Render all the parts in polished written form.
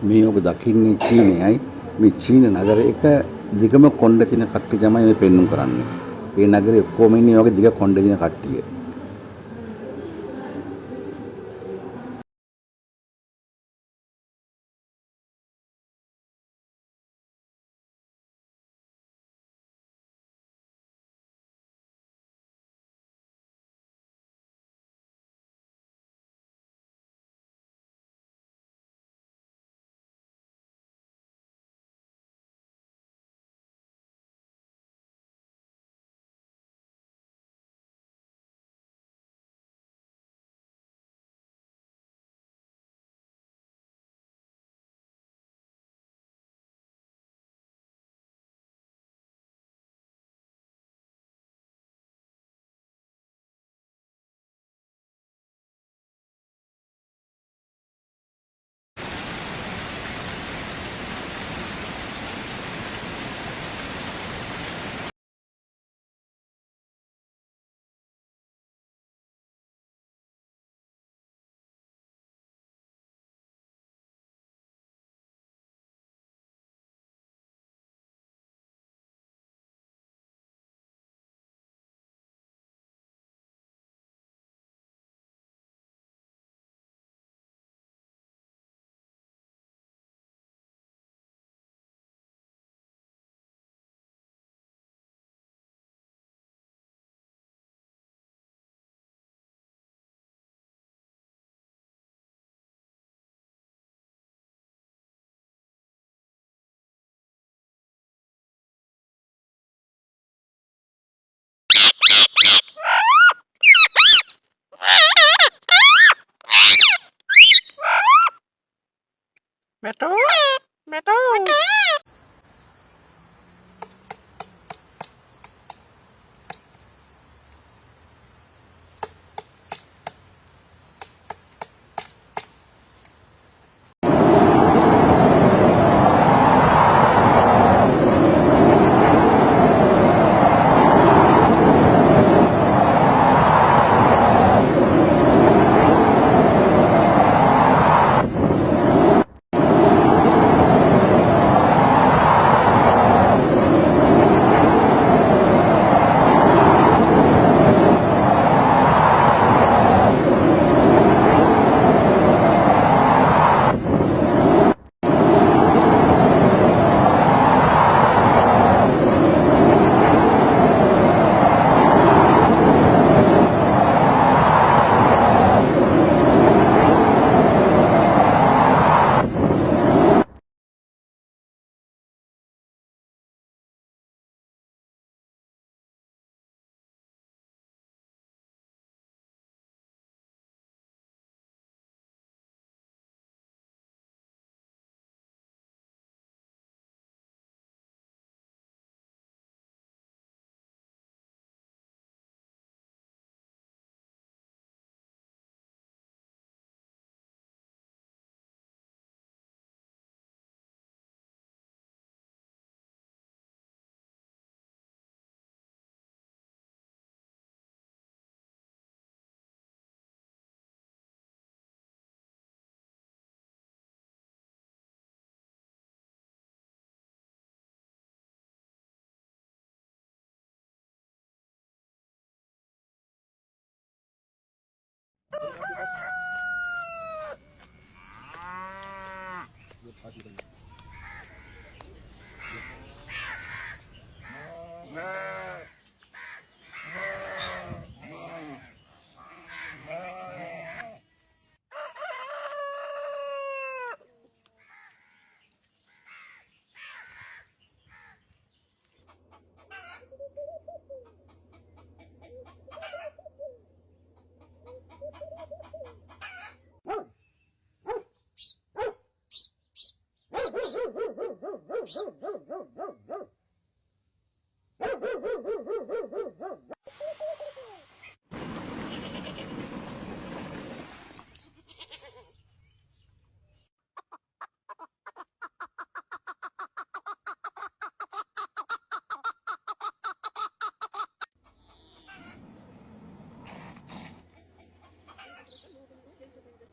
මේ ඔබ දකින්නේ චීනයයි. මේ චීන නගරේ එක දිගම කොණ්ඩ තියෙන කට්ටිය තමයි මේ පෙන්눔 කරන්නේ. ඒ නගරේ ඔක්කොම ඉන්නේ වගේ දිග කොණ්ඩ තියෙන කට්ටිය. Betul, betul.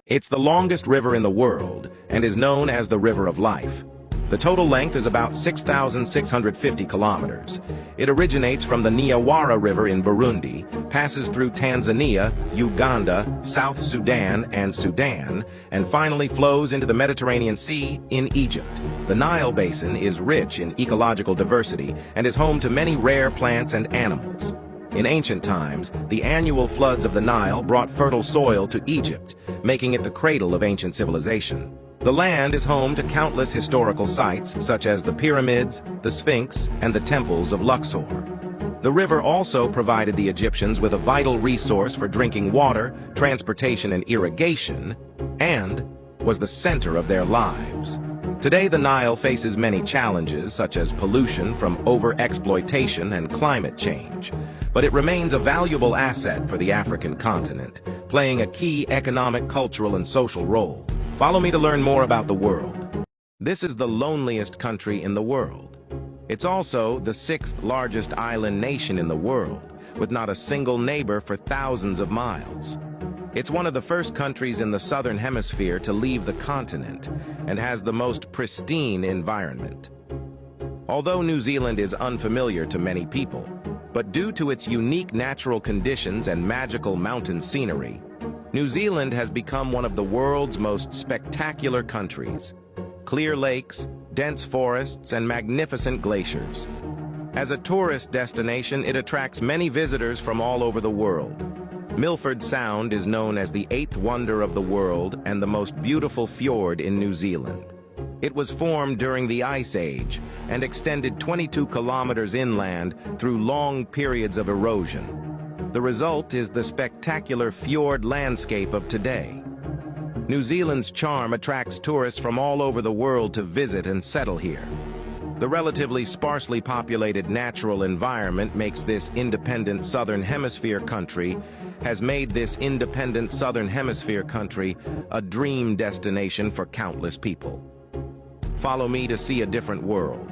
It's the longest river in the world and is known as the River of Life. The total length is about 6,650 kilometers. It originates from the Nyawara River in Burundi, passes through Tanzania, Uganda, South Sudan, and finally flows into the Mediterranean Sea in Egypt. The Nile Basin is rich in ecological diversity and is home to many rare plants and animals. In ancient times, the annual floods of the Nile brought fertile soil to Egypt, making it the cradle of ancient civilization. The land is home to countless historical sites, such as the pyramids, the Sphinx, and the temples of Luxor. The river also provided the Egyptians with a vital resource for drinking water, transportation, and irrigation, and was the center of their lives. Today, the Nile faces many challenges, such as pollution from overexploitation and climate change, but it remains a valuable asset for the African continent, playing a key economic, cultural, and social role. Follow me to learn more about the world. This is the loneliest country in the world. It's also the 6th largest island nation in the world, with not a single neighbor for thousands of miles. It's one of the first countries in the southern hemisphere to leave the continent and has the most pristine environment. Although New Zealand is unfamiliar to many people, but due to its unique natural conditions and magical mountain scenery, New Zealand has become one of the world's most spectacular countries. Clear lakes, dense forests, and magnificent glaciers. As a tourist destination, it attracts many visitors from all over the world. Milford Sound is known as the 8th wonder of the world and the most beautiful fjord in New Zealand. It was formed during the Ice Age and extended 22 kilometers inland through long periods of erosion. The result is the spectacular fjord landscape of today. New Zealand's charm attracts tourists from all over the world to visit and settle here. The relatively sparsely populated natural environment makes this independent Southern Hemisphere country a dream destination for countless people. Follow me to see a different world.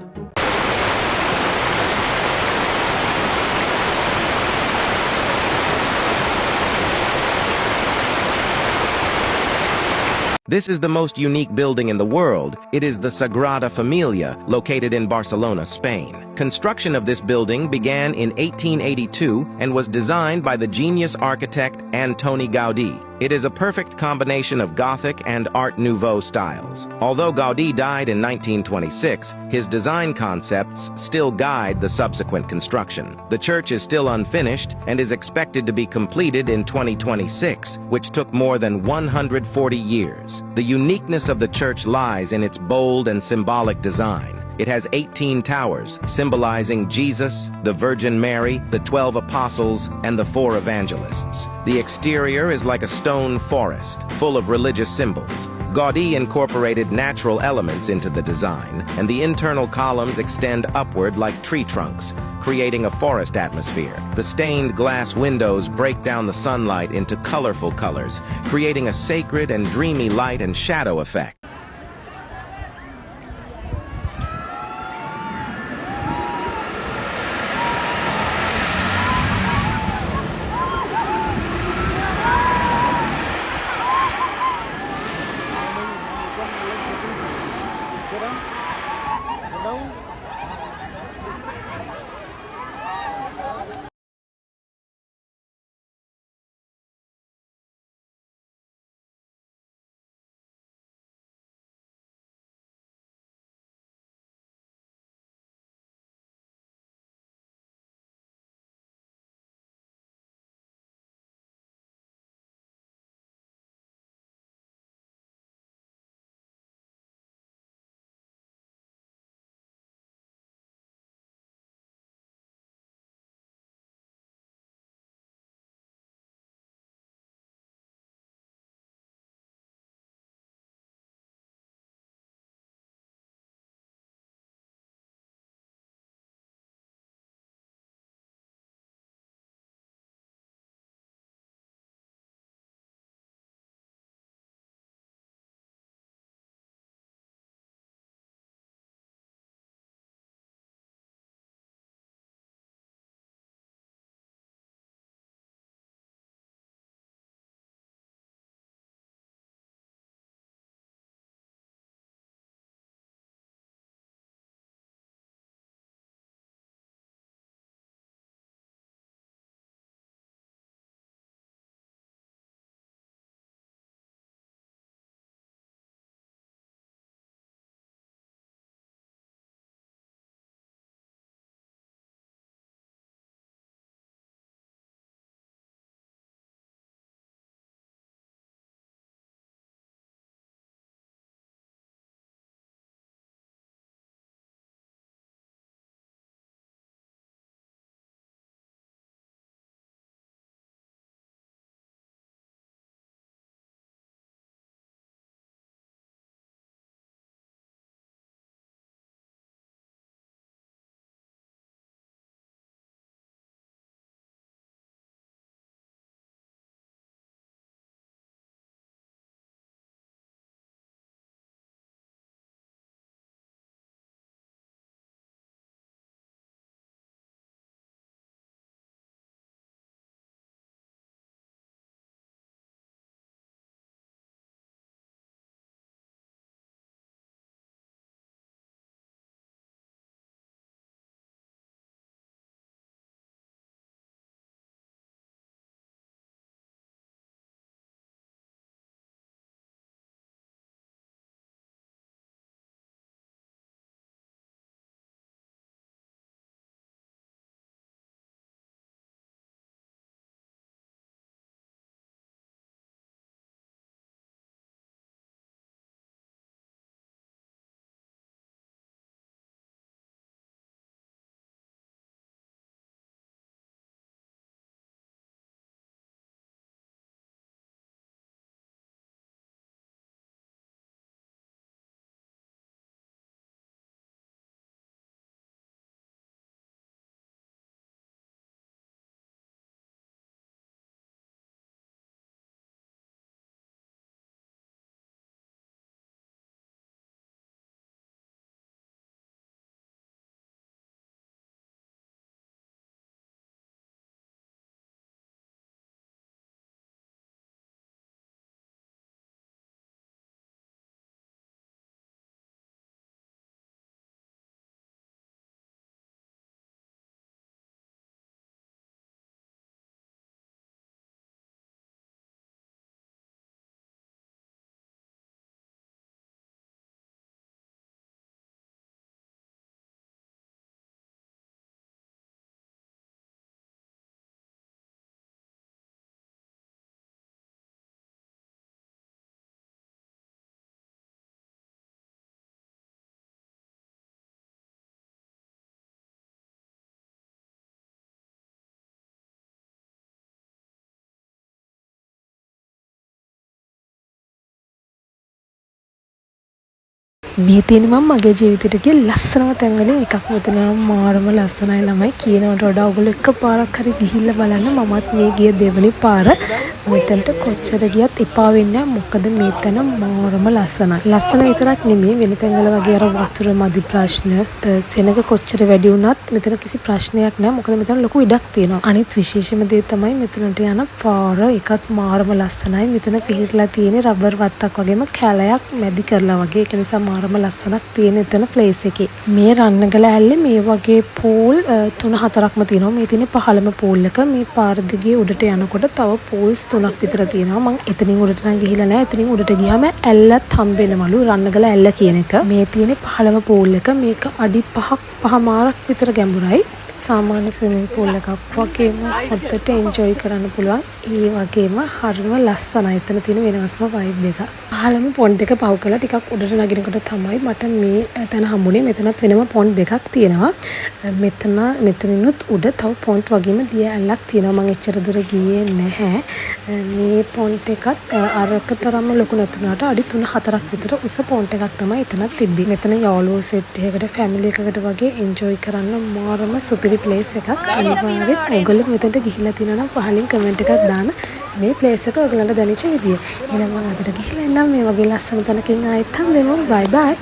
This is the most unique building in the world. It is the Sagrada Familia, located in Barcelona, Spain. Construction of this building began in 1882 and was designed by the genius architect Antoni Gaudí. It is a perfect combination of Gothic and Art Nouveau styles. Although Gaudí died in 1926, his design concepts still guide the subsequent construction. The church is still unfinished and is expected to be completed in 2026, which took more than 140 years. The uniqueness of the church lies in its bold and symbolic design. It has 18 towers, symbolizing Jesus, the Virgin Mary, the 12 apostles, and the 4 evangelists. The exterior is like a stone forest, full of religious symbols. Gaudí incorporated natural elements into the design, and the internal columns extend upward like tree trunks, creating a forest atmosphere. The stained glass windows break down the sunlight into colorful colors, creating a sacred and dreamy light and shadow effect. මේ තියෙන මම මගේ ජීවිතේට ගිය ලස්සනම තැන් වලින් එකක්. මෙතන නම් මාරම ලස්සනයි ළමයි කියනවට වඩා ඔයගොල්ලෝ එකපාරක් හරි ගිහිල්ලා බලන්න. මමත් මේ ගිය දෙවනි පාර මෙතනට කොච්චර ගියත් එපා වෙන්නේ නැහැ. මොකද මේ තැන මාරම ලස්සනයි. ලස්සන විතරක් නෙමෙයි වෙන තැන් වල වගේ අර වතුර මදි ප්‍රශ්න සෙනග කොච්චර වැඩි වුණත් මෙතන කිසි ප්‍රශ්නයක් නැහැ. මොකද මෙතන ලොකු ඉඩක් තියෙනවා. අනිත් විශේෂම දේ තමයි මෙතනට යන පාර එකත් මාරම ලස්සනයි. මෙතන පිහිටලා තියෙන රබර් වත්තක් වගේම කැලයක් මැදි කරලා වගේ. ඒක නිසා මාරම ලස්සනක් තියෙන එතන ප්ලේස් එකේ. මේ රන්නගල ඇල්ලේ මේ වගේ පූල් 3-4ක්ම තියෙනවා. මේ තියෙන පහළම පූල් එක. මේ පාර දිගේ උඩට යනකොට තව පූල්ස් 3ක් විතර තියෙනවා. මම එතනින් උඩට නම් ගිහිලා නැහැ. එතනින් උඩට ගියාම ඇල්ලත් හම්බෙනවලු රන්නගල ඇල්ල කියන එක. මේ තියෙන පහළම පූල් එක. මේක අඩි 5මාරක් විතර ගැඹුරයි. සාමාන්‍ය ස්විමින් පූල් එකක් වගේම හොද්දට එන්ජොයි කරන්න පුළුවන්. ඒ වගේම හරිම ලස්සනයි. එතන තියෙන වෙනස්ම වයිබ් එක. පහළම පොන්ඩ් දෙක පහු කළා ටිකක් උඩට නගිනකොට තමයි මට මේ තැන හම්බුනේ. මෙතනත් වෙනම පොන්ඩ් දෙකක් තියෙනවා. මෙතනිනුත් උඩ තව පොන්ඩ් වගේම දිය ඇල්ලක් තියෙනවා. මම එච්චර දුර ගියේ නැහැ. මේ පොන්ඩ් එකත් අරක තරම්ම ලොකු නැතුණාට අඩි 3-4ක් විතර උස පොන්ඩ් එකක් තමයි එතනත් තිබ්බේ. මෙතන යාළුවෝ සෙට් එකකට ෆැමිලි එකකට වගේ එන්ජොයි කරන්න මාරම සුපිරි ප්ලේස් එකක්. අනිවාර්යෙන් ඔයගොල්ලෝ මෙතනට ගිහිල්ලා තියෙනවා නම් පහලින් කමෙන්ට් එකක් දාන්න මේ ප්ලේස් එක ඔයගලන්ට දැනෙච්ච විදිය. එහෙනම් මම අදට ගිහිල්ලා එන්නම්. මේ වගේ ලස්සන තැනකින් ආයෙත් හම්බෙමු. බයි බයි.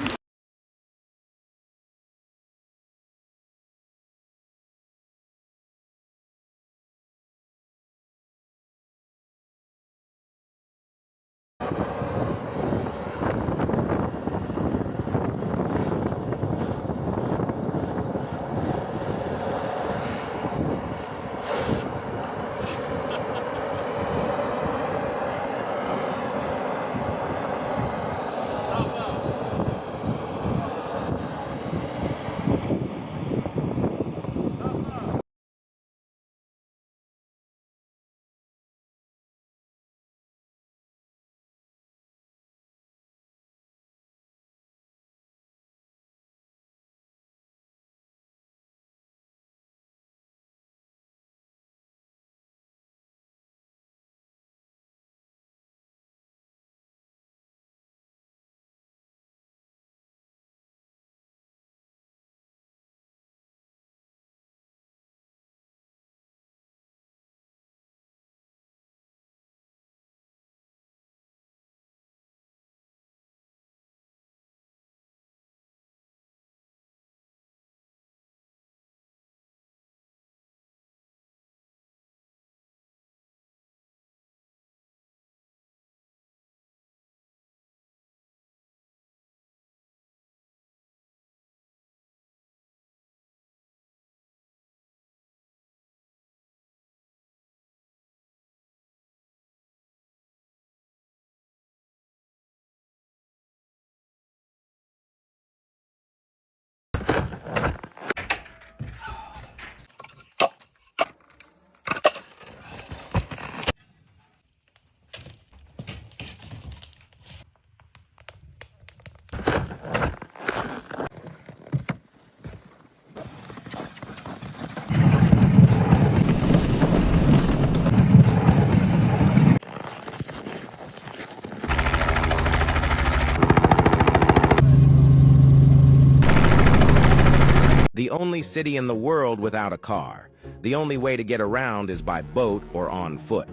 The only city in the world without a car. The only way to get around is by boat or on foot.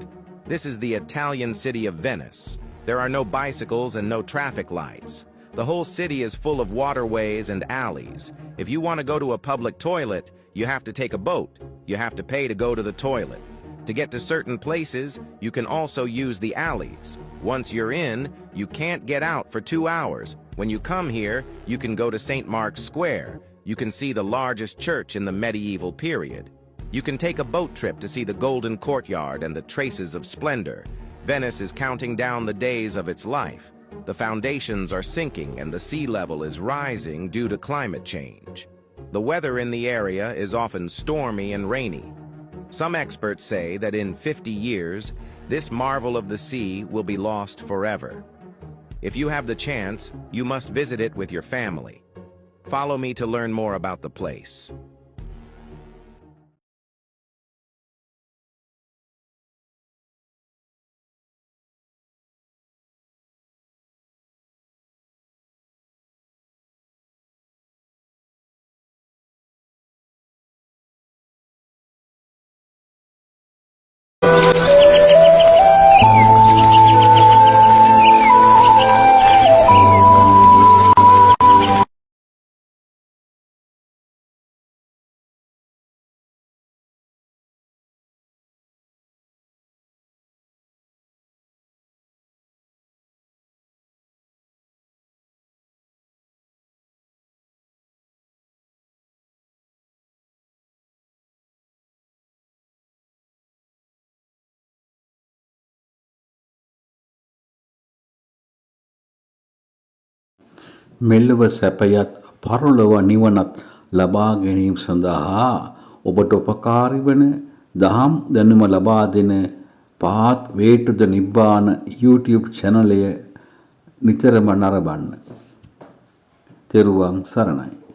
This is the Italian city of Venice. There are no bicycles and no traffic lights. The whole city is full of waterways and alleys. If you want to go to a public toilet, you have to take a boat. You have to pay to go to the toilet. To get to certain places, you can also use the alleys. Once you're in, you can't get out for 2 hours. When you come here, you can go to St. Mark's Square. You can see the largest church in the medieval period. You can take a boat trip to see the Golden Courtyard and the traces of splendor. Venice is counting down the days of its life. The foundations are sinking and the sea level is rising due to climate change. The weather in the area is often stormy and rainy. Some experts say that in 50 years, this marvel of the sea will be lost forever. If you have the chance, you must visit it with your family. Follow me to learn more about the place. මෙල්ලව සැපයත් පරලොව නිවනත් ලබා ගැනීම සඳහා ඔබට උපකාරී වන දහම් දැනුම ලබා දෙන පාත් වේටුද නිබ්බාන YouTube channelය නිතරම නරඹන්න. තෙරුවන් සරණයි.